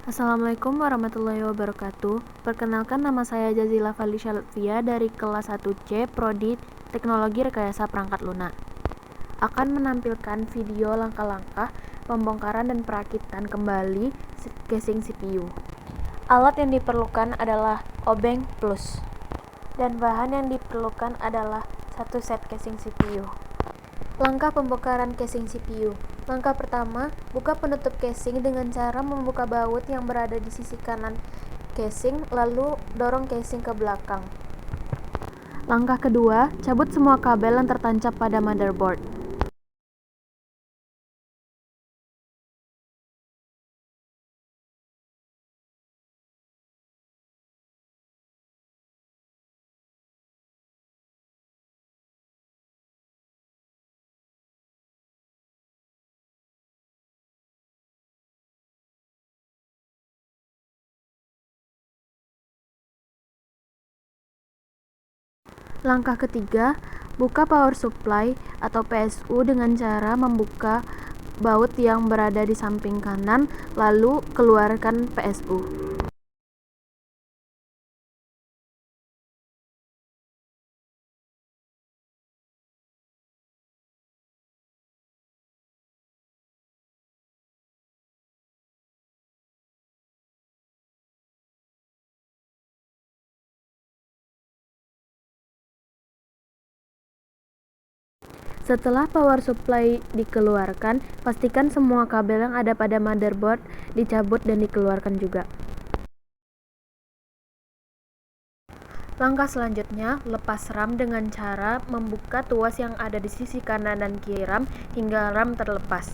Assalamualaikum warahmatullahi wabarakatuh. Perkenalkan, nama saya Jazila Falisha Lutfia dari kelas 1C Prodi Teknologi Rekayasa Perangkat Lunak. Akan menampilkan video langkah-langkah pembongkaran dan perakitan kembali casing CPU. Alat yang diperlukan adalah obeng plus, dan bahan yang diperlukan adalah satu set casing CPU. Langkah pembongkaran casing CPU. Langkah pertama, buka penutup casing dengan cara membuka baut yang berada di sisi kanan casing, lalu dorong casing ke belakang. Langkah kedua, cabut semua kabel yang tertancap pada motherboard. Langkah ketiga, buka power supply atau PSU dengan cara membuka baut yang berada di samping kanan, lalu keluarkan PSU. Setelah power supply dikeluarkan, pastikan semua kabel yang ada pada motherboard dicabut dan dikeluarkan juga. Langkah selanjutnya, lepas RAM dengan cara membuka tuas yang ada di sisi kanan dan kiri RAM hingga RAM terlepas.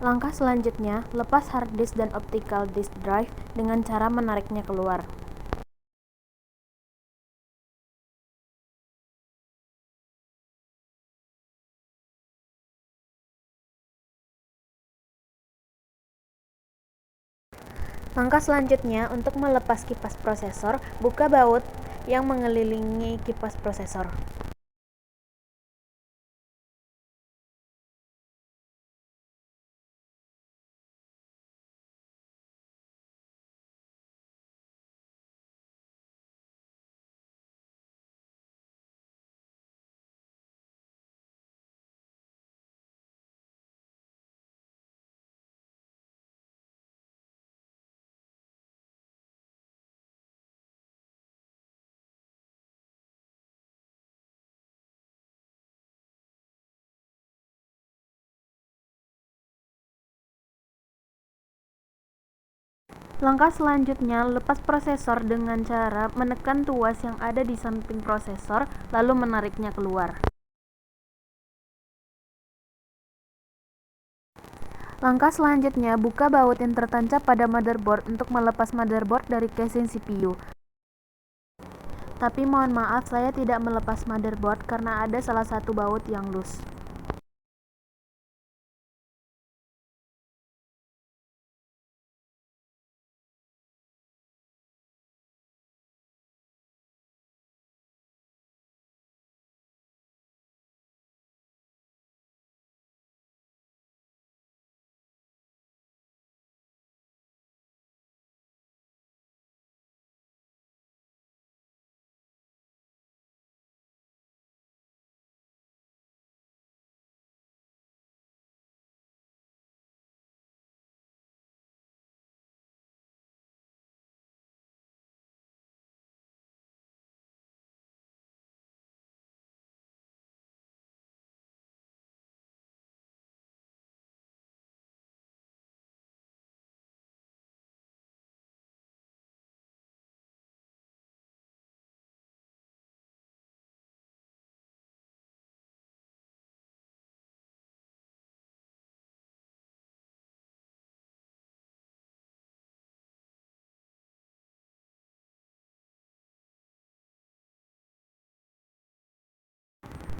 Langkah selanjutnya, lepas hard disk dan optical disk drive dengan cara menariknya keluar. Langkah selanjutnya, untuk melepas kipas prosesor, buka baut yang mengelilingi kipas prosesor. Langkah selanjutnya, lepas prosesor dengan cara menekan tuas yang ada di samping prosesor, lalu menariknya keluar. Langkah selanjutnya, buka baut yang tertancap pada motherboard untuk melepas motherboard dari casing CPU. Tapi mohon maaf, saya tidak melepas motherboard karena ada salah satu baut yang loose.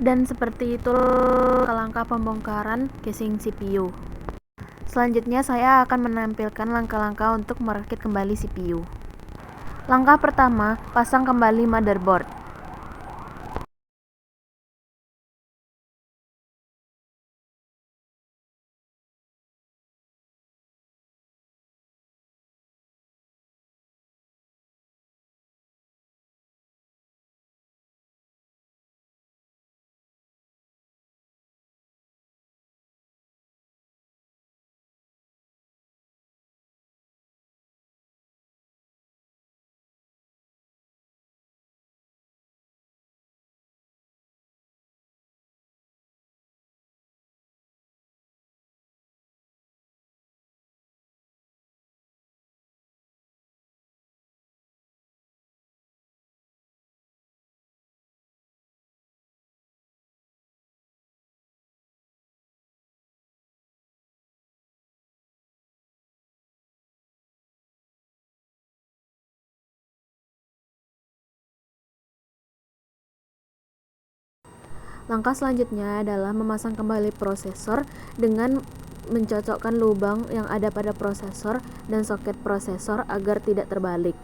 Dan seperti itu langkah pembongkaran casing CPU. Selanjutnya saya akan menampilkan langkah-langkah untuk merakit kembali CPU. Langkah pertama, pasang kembali motherboard. Langkah selanjutnya adalah memasang kembali prosesor dengan mencocokkan lubang yang ada pada prosesor dan soket prosesor agar tidak terbalik.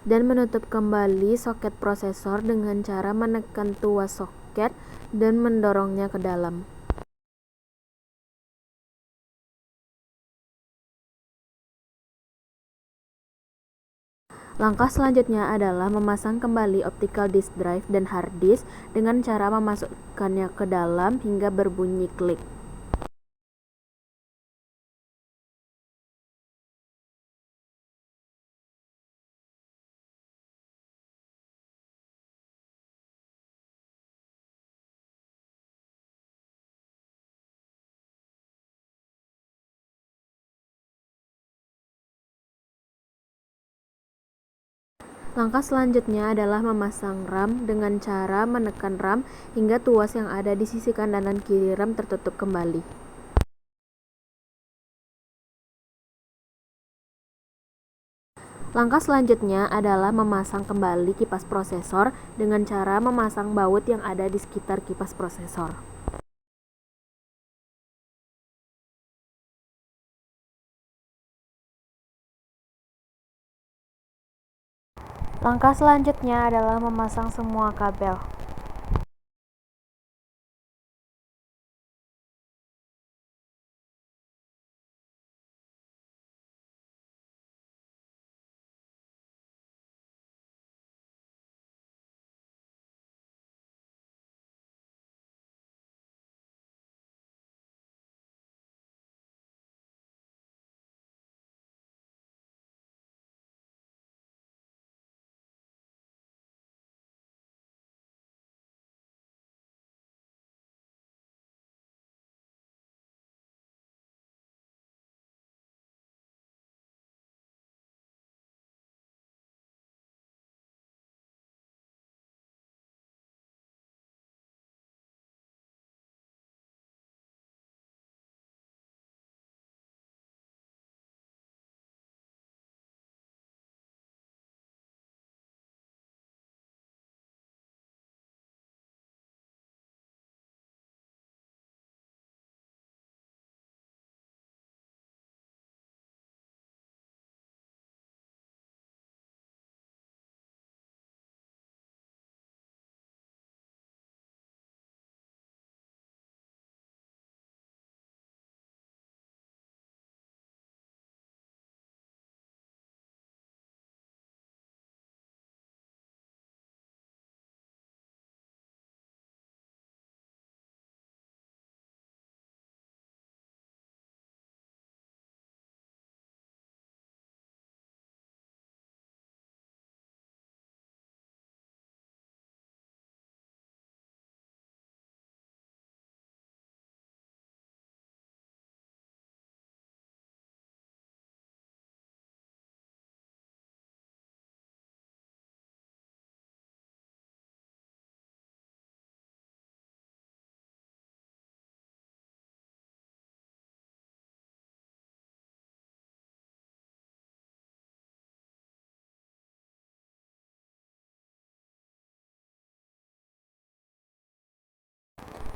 Dan menutup kembali soket prosesor dengan cara menekan tuas soket dan mendorongnya ke dalam. Langkah selanjutnya adalah memasang kembali optical disk drive dan hard disk dengan cara memasukkannya ke dalam hingga berbunyi klik. Langkah selanjutnya adalah memasang RAM dengan cara menekan RAM hingga tuas yang ada di sisi kanan dan kiri RAM tertutup kembali. Langkah selanjutnya adalah memasang kembali kipas prosesor dengan cara memasang baut yang ada di sekitar kipas prosesor. Langkah selanjutnya adalah memasang semua kabel.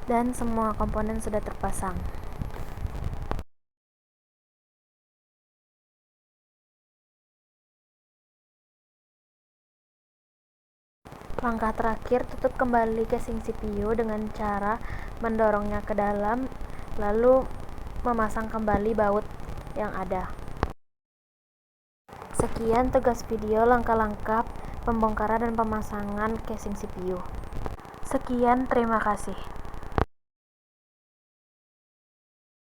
Dan semua komponen sudah terpasang. Langkah terakhir, tutup kembali casing CPU dengan cara mendorongnya ke dalam, lalu memasang kembali baut yang ada. Sekian tugas video langkah-langkah pembongkaran dan pemasangan casing CPU. Sekian, terima kasih.